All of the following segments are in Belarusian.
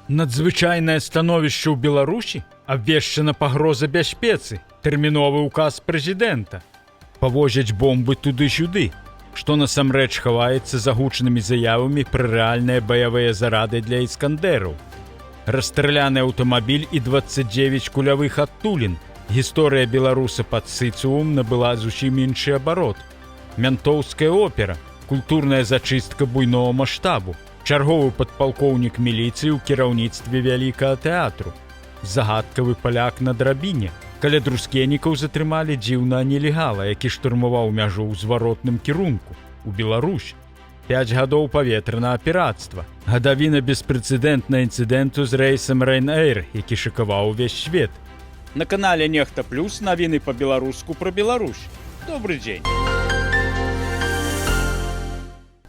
Надзвычайнае становішча ў Беларусі, абвешчана пагроза бяспецы, тэрміновы ўказ прэзідэнта. Павозяць бомбы туды-сюды, што насамрэч хаваецца за гучнымі заявамі пра рэальныя баявыя зарады для іскандэраў. Расстраляны аўтамабіль і 29 кулявых адтулін. Гісторыя беларуса пад Сыцевым набыла зусім іншы абарот. Мянтоўская опера, культурная зачыстка буйнога маштабу, чарговы падпалкоўнік міліцыі ў кіраўніцтве вялікага тэатру, загадкавы паляк на драбіне. Каля друскенікаў затрымалі дзіўнага нелегала, які штурмаваў мяжу ў зваротным кірунку у Беларусь. 5 гадоў паветранага пірацтва. Гадавіна беспрэцэдэнтнага інцыдэнту з рэйсам Ryanair, які шакаваў увесь свет. На канале Нехта Плюс навіны па-беларуску пра Беларусь. Добры дзень.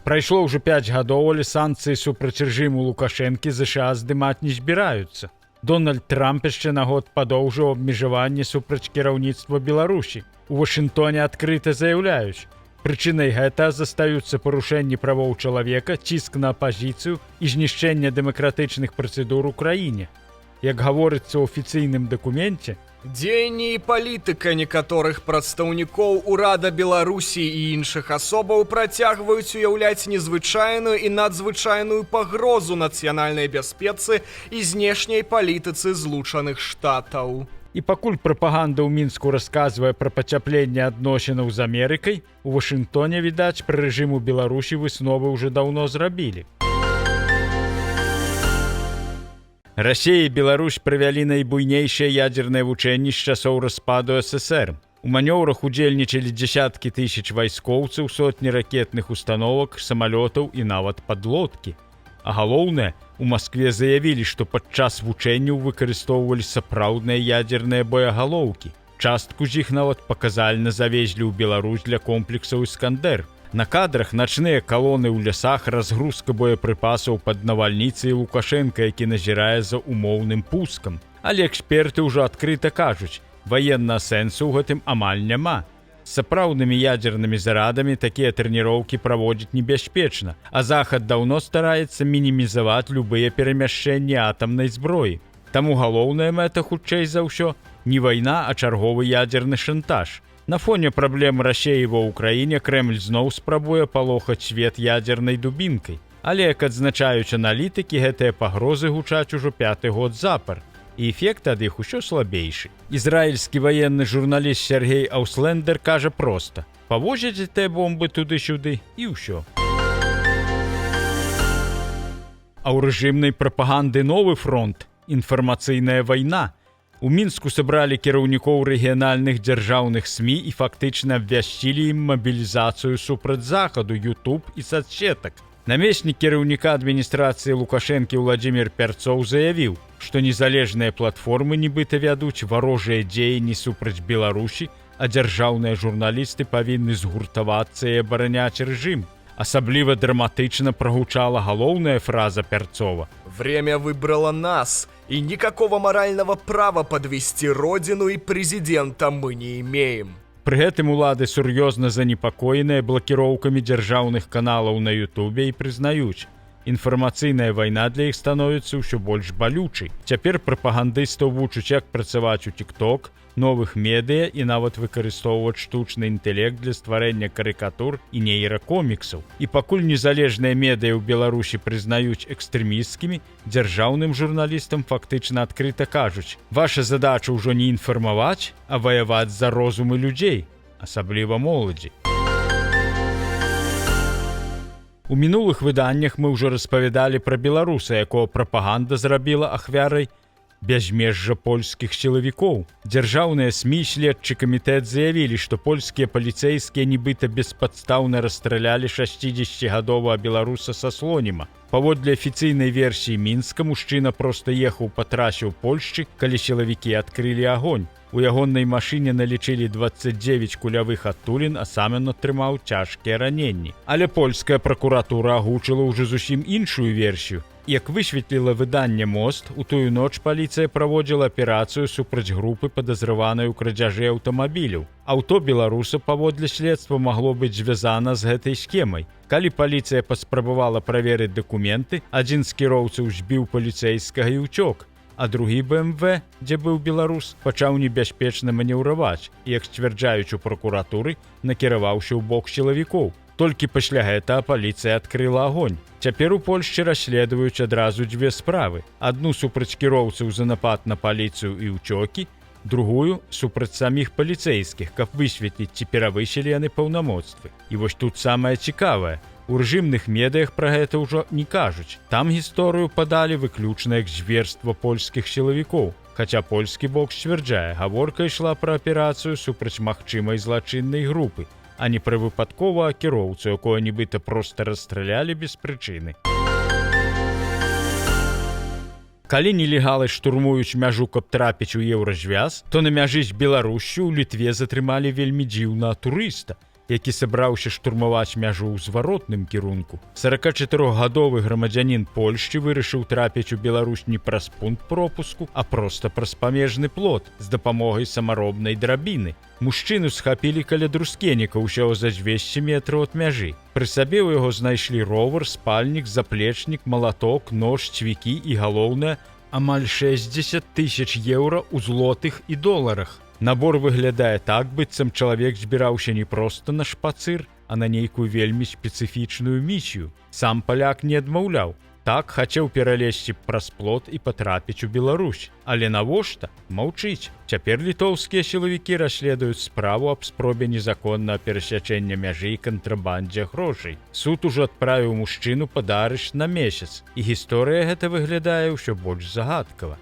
Прайшло ўжо 5 гадоў, але санкцыі супраць рэжыму Лукашэнкі ЗША здымаць не збіраюцца. Дональд Трамп яшчэ на год падоўжыў абмежаванне супраць кіраўніцтва Беларусі. У Вашынгтоне адкрыта заяўляюць. Прычынай гэта застаюцца парушэнні правоў чалавека, ціск на апазіцыю і знішчэнне дэмакратычных працэдур у краіне. Як гаворыцца ў афіцыйным дакуменце, дзеянні і палітыка некаторых прадстаўнікоў урада Беларусі і іншых асобаў працягваюць уяўляць незвычайную і надзвычайную пагрозу нацыянальнай бяспецы і знешняй палітыцы Злучаных Штатаў. І пакуль прапаганда ў Мінску расказвае пра пацяпленне адносінаў з Амерыкай, у Вашынгтоне, відаць, пра рэжым у Беларусі высновы ўжо даўно зрабілі. Расія і Беларусь правялі найбуйнейшыя ядзерныя вучэнні з часоў распаду СССР. У манёўрах удзельнічалі дзесяткі тысяч вайскоўцаў, сотні ракетных установак, самалётаў і нават падлодкі. А галоўнае, у Маскве заявілі, што падчас вучэнняў выкарыстоўвалі сапраўдныя ядзерныя боегалоўкі. Частку з іх нават паказальна завезлі ў Беларусь для комплексаў «Іскандэр». На кадрах начныя калоны ў лясах, разгрузка боепрыпасаў пад навальніцай Лукашэнка, які назірае за умоўным пускам. Але эксперты ўжо адкрыта кажуць, ваеннага сэнсу ў гэтым амаль няма. З сапраўднымі ядзернымі зарадамі такія трэніроўкі праводзіць небяспечна, а Захад даўно стараецца мінімізаваць любыя перамяшчэнні атамнай зброі. Таму галоўная мэта, хутчэй за ўсё, не вайна, а чарговы ядзерны шантаж. На фоне праблем Расіі ва ўкраіне Крэмль зноў спрабуе палохаць свет ядзернай дубінкай. Але, як адзначаюць аналітыкі, гэтыя пагрозы гучаць ужо 5-й год запар. І эфект ад іх усё слабейшы. Ізраільскі ваенны журналіст Сергей Ауслендер кажа проста: павозяць гэтыя бомбы туды-сюды і ўсё. А ў рэжымнай прапаганды новы фронт – інфармацыйная вайна. У Мінску сабралі кіраўнікоў рэгіянальных дзяржаўных СМІ і фактычна абвясцілі ім мабілізацыю супраць Захаду, YouTube і соцсетак. Намеснік кіраўніка адміністрацыі Лукашэнкі Владзімір Пярцоў заявіў, што незалежныя платформы нібыта вядуць варожыя дзеянні супраць Беларусі, а дзяржаўныя журналісты павінны згуртавацца і абараняць рэжым. Асабліва драматычна прагучала галоўная фраза Пярцова: «Время выбрало нас, и никакого морального права подвести родину и президента мы не имеем». Пры гэтым улады сур'ёзна занепакоеныя блакіроўкамі дзяржаўных каналаў на Ютубе і прызнаюць, інфармацыйная вайна для іх становіцца ўсё больш балючай. Цяпер прапагандыстаў вучаць, як працаваць у TikTok, новых медыа і нават выкарыстоўваць штучны інтэлект для стварэння карыкатур і нейракоміксаў. І пакуль незалежныя медыа ў Беларусі прызнаюць экстрэмісцкімі, дзяржаўным журналістам фактычна адкрыта кажуць: ваша задача ўжо не інфармаваць, а ваяваць за розумы людзей, асабліва моладзі. У мінулых выданнях мы ўжо распавядалі пра беларуса, якого прапаганда зрабіла ахвярай бязмежжа польскіх сілавікоў. Дзяржаўныя СМІ, следчы камітэт заявілі, што польскія паліцэйскія нібыта беспадстаўна расстралялі 60гадовага беларуса са Слоніма. Паводле афіцыйнай версіі Мінска, мужчына проста ехаў па трасе ў Польшчы, калі сілавікі адкрылі агонь. У ягонай машыне налічылі 29 кулявых адтулін, а сам ён атрымаў цяжкія раненні. Але польская пракуратура агучыла ўжо зусім іншую версію. Як высветліла выданне «Мост», у тую ноч паліцыя праводзіла аперацыю супраць групы, падазраванай у крадзяжы аўтамабіляў. Аўто беларуса, паводле следства, магло быць звязана з гэтай схемай. Калі паліцыя паспрабавала праверыць дакументы, адзін з кіроўцаў збіў паліцэйскага і ўцёк, а другі БМВ, дзе быў беларус, пачаў небяспечна манеўраваць і, як сцвярджаюць у пракуратуры, накіраваўся ў бок сілавікоў. Толькі пасля гэтага паліцыя адкрыла агонь. Цяпер у Польшчы расследуюць адразу дзве справы. Адну супраць кіроўцаў за напад на паліцыю і ўцёкі, другую супраць саміх паліцэйскіх, каб высветліць, ці перавысілі яны паўнамоцтвы. І вось тут самае цікавае. У рэжымных медыях пра гэта ўжо не кажуць. Там гісторыю падалі выключна як зверства польскіх сілавікоў. Хаця польскі бок сцвярджае, гаворка ішла пра аперацыю супраць магчымай злачыннай групы, а не пра выпадкова кіроўцу, якое нібыта проста расстралялі без прычыны. Калі нелегалы штурмуюць мяжу, каб трапіць у еўразвяз, то на мяжы з Беларусю ў Літве затрымалі вельмі дзіўнага турыста, які сабраўся штурмаваць мяжу ў зваротным кірунку. 44-гадовы грамадзянін Польшчы вырашыў трапіць у Беларусь не праз пункт пропуску, а проста праз памежны плот з дапамогай самаробнай драбіны. Мужчыну схапілі каля Друскеніка ўсяго за 200 метраў ад мяжы. Пры сабе ў яго знайшлі ровар, спальнік, заплечнік, малаток, нож, цвікі і, галоўнае, амаль 60 000 еўра ў злотых і доларах. Набор выглядае так, быццам чалавек збіраўся не проста на шпацыр, а на нейкую вельмі спецыфічную місію. Сам паляк не адмаўляў. Так, хацеў пералезці праз плот і патрапіць у Беларусь. Але навошта? Маўчыць. Цяпер літоўскія сілавікі расследуюць справу аб спробе незаконнага перасячэння мяжы і кантрабандзе грошай. Суд ужо адправіў мужчыну пад арышт на месяц. І гісторыя гэта выглядае ўсё больш загадкава.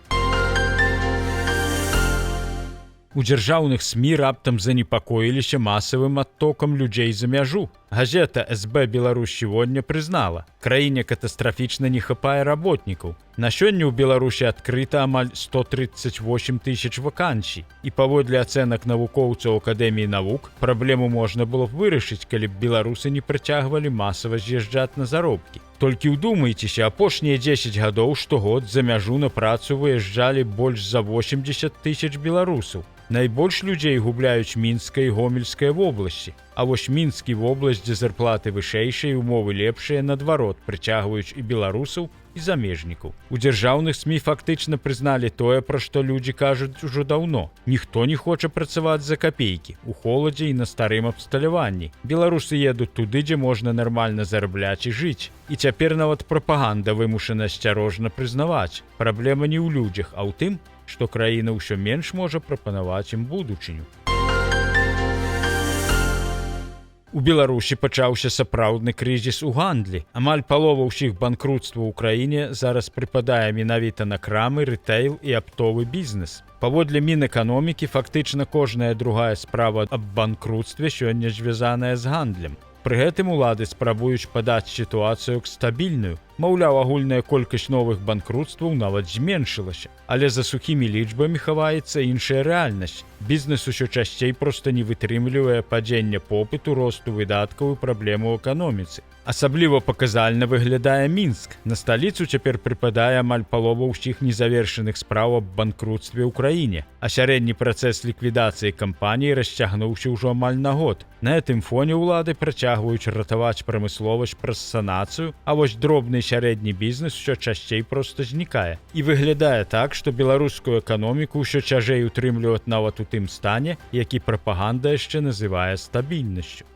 У дзяржаўных СМІ раптам занепакоіліся масавым адтокам людзей за мяжу. Газета СБ Беларусь сегодня прызнала, краіне катастрафічна не хапае работнікаў. На сёння ў Беларусі адкрыта амаль 138 000 вакансій. І паводле ацэнак навукоўцаў Акадэміі навук, праблему можна было б вырашыць, калі б беларусы не прыцягвалі масава з'язджаць на заробкі. Толькі ўдумайцеся, апошнія 10 гадоў штогод за мяжу на працу выязджалі больш за 80 000 беларусаў. Найбольш людзей губляюць Мінская і Гомельская вобласці. А вось Мінскі вобласць, дзе зарплаты вышэйшыя і умовы лепшыя, наадварот, прыцягваюць і беларусаў, і замежнікаў. У дзяржаўных СМІ фактычна прызналі тое, пра што людзі кажуць ужо даўно. Ніхто не хоча працаваць за капейкі, у холадзе і на старым абсталяванні. Беларусы едуць туды, дзе можна нармальна зарабляць і жыць. І цяпер нават прапаганда вымушана асцярожна прызнаваць. Праблема не ў людзях, а ў тым, што краіна ўсё менш можа прапанаваць ім будучыню. У Беларусі пачаўся сапраўдны крызіс у гандлі. Амаль палова ўсіх банкруцтваў у краіне зараз прыпадае менавіта на крамы, рытэйл і аптовы бізнес. Паводле Мінэканомікі, фактычна кожная другая справа аб банкруцтве сёння звязаная з гандлем. Пры гэтым улады спрабуюць падаць сітуацыю к стабільную. Маўляў, агульная колькасць новых банкруцтваў нават зменшылася. Але за сухімі лічбамі хаваецца іншая рэальнасць. Бізнес усё часцей проста не вытрымлівае падзення попыту, росту выдаткаў і праблему ў эканоміцы. Асабліва паказальна выглядае Мінск. На сталіцу цяпер прыпадае амаль палова ўсіх незавершаных спраў аб банкруцтве ў краіне, а сярэдні працэс ліквідацыі кампаніі расцягнуўся ўжо амаль на год. На гэтым фоне ўлады працягваюць ратаваць прамысловасць праз санацыю, а вось дробны і сярэдні бізнес усё часцей проста знікае. І выглядае так, што беларускую эканоміку ўсё цяжэй утрымліваць нават у тым стане, які прапаганда яшчэ называе стабільнасцю.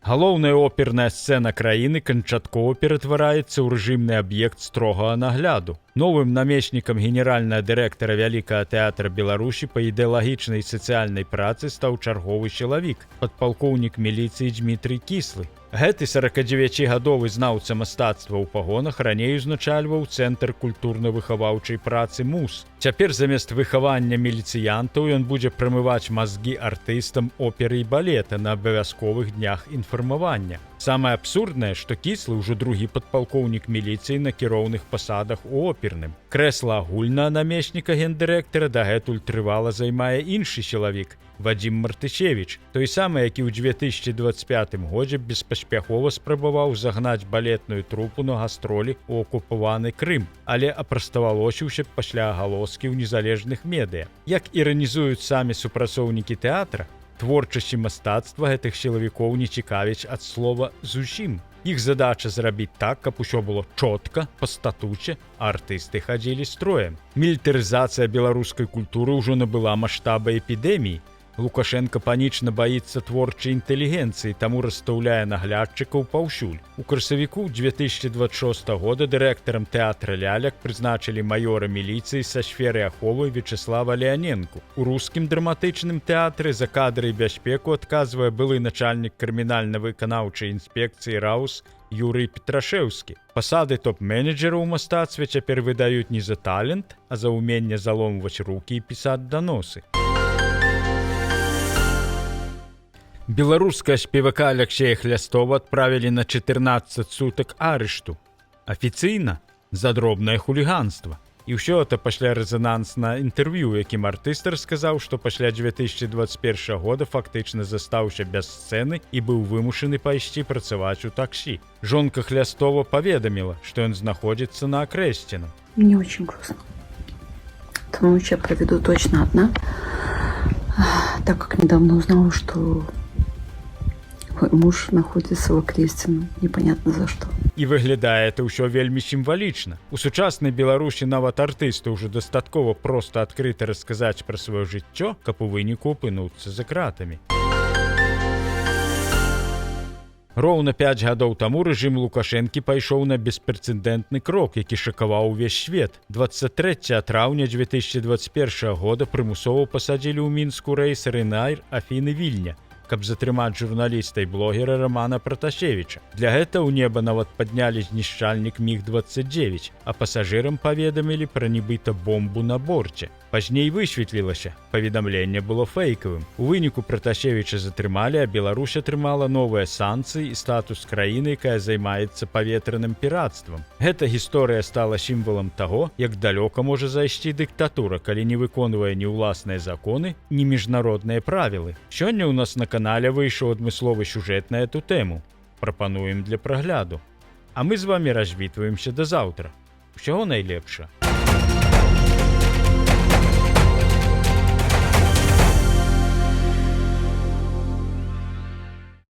Галоўная оперная сцэна краіны канчаткова ператвараецца ў рэжымны аб'ект строгага нагляду. Новым намеснікам генеральнага дырэктара Вялікага тэатра Беларусі па ідэалагічнай і сацыяльнай працы стаў чарговы чалавек, падпалкоўнік міліцыі Дмітрый Кіслы. Гэты 49-гадовы знаўца мастацтва ў пагонах раней узначальваў Цэнтр культурна-выхаваўчай працы МУС. Цяпер замест выхавання міліцыянтаў ён будзе прамываць мазгі артыстам оперы і балета на абавязковых днях інфармавання. Самае абсурднае, што Кіслы ўжо другі падпалкоўнік міліцыі на кіроўных пасадах у оперным. Крэсла агульнага намесніка гендырэктара дагэтуль трывала займае іншы чалавек, Вадзім Мартышевіч, той самы, які ў 2025 годзе беспаспяхова спрабаваў загнаць балетную трупу на гастролі ў акупаваны Крым, але апраставалосіўся пасля агалоскі ў незалежных медыа. Як іранізуюць самі супрацоўнікі тэатра, творчасць і мастацтва гэтых сілавікоў не цікавіць ад слова «зусім». Іх задача зрабіць так, каб усё было чотка, па статуце, а артысты хадзілі строем. Мілітарызацыя беларускай культуры ўжо набыла маштаба эпідэміі. Лукашенко панічна баіцца творчай інтэлігенцыі, таму расстаўляе наглядчыкаў паўсюль. У красавіку 2026 года дырэктарам тэатра лялек прызначылі маёра міліцыі са сферы аховы Вячеслава Леаненку. У рускім драматычным тэатры за кадры і бяспеку адказвае былы начальнік крымінальна-выканаўчай інспекцыі РАУС Юрый Петрашэўскі. Пасады топ-менеджера ў мастацтве цяпер выдаюць не за талент, а за ўменне заломваць рукі і пісаць даносы. Беларускага спевака Аляксея Хлястова адправілі на 14 сутак арышту. Афіцыйна за дробнае хуліганства. І ўсё гэта пасля рэзанансна інтэрв'ю, якім артыст расказаў, што пасля 2021 года фактычна застаўся без сцэны і быў вымушаны пайсці працаваць у таксі. Жонка Хлястова паведаміла, што ён знаходзіцца на Акрэсціна. Мне очень грустно. Эту ночь я проведу точно одна, так как недавно узнала, что мой муж находится в Окрестино, непонятно за что. І выглядае это ўсё вельмі сімвалічна. У сучаснай Беларусі нават артысту ўжо дастаткова проста адкрыта расказаць пра сваё жыццё, каб у выніку апынуцца за кратамі. Роўна 5 гадоў таму рэжым Лукашэнкі пайшоў на беспрэцэдэнтны крок, які шакаваў увесь свет. 23 траўня 2021 года прымусова пасадзілі ў Мінску рэйс Рынайр Афіны-Вільня, каб затрымаць журналіста і блогера Романа Праташевіча. Для гэта ў неба нават паднялі знішчальнік МіГ-29, а пасажырам паведамілі пра нібыта бомбу на борце. Пазней высветлілася, паведамленне было фэйкавым. У выніку Праташевіча затрымалі, а Беларусь атрымала новыя санкцыі і статус краіны, якая займаецца паветраным пірацтвам. Гэта гісторыя стала сімвалам таго, як далёка можа зайсці дыктатура, калі не выконвае ні ўласныя законы, ні міжнародныя правілы. Сёння ў нас на канале выйшаў адмысловы сюжэт на эту тэму. Прапануем для прагляду. А мы з вамі развітваемся да заўтра. Усяго найлепшага.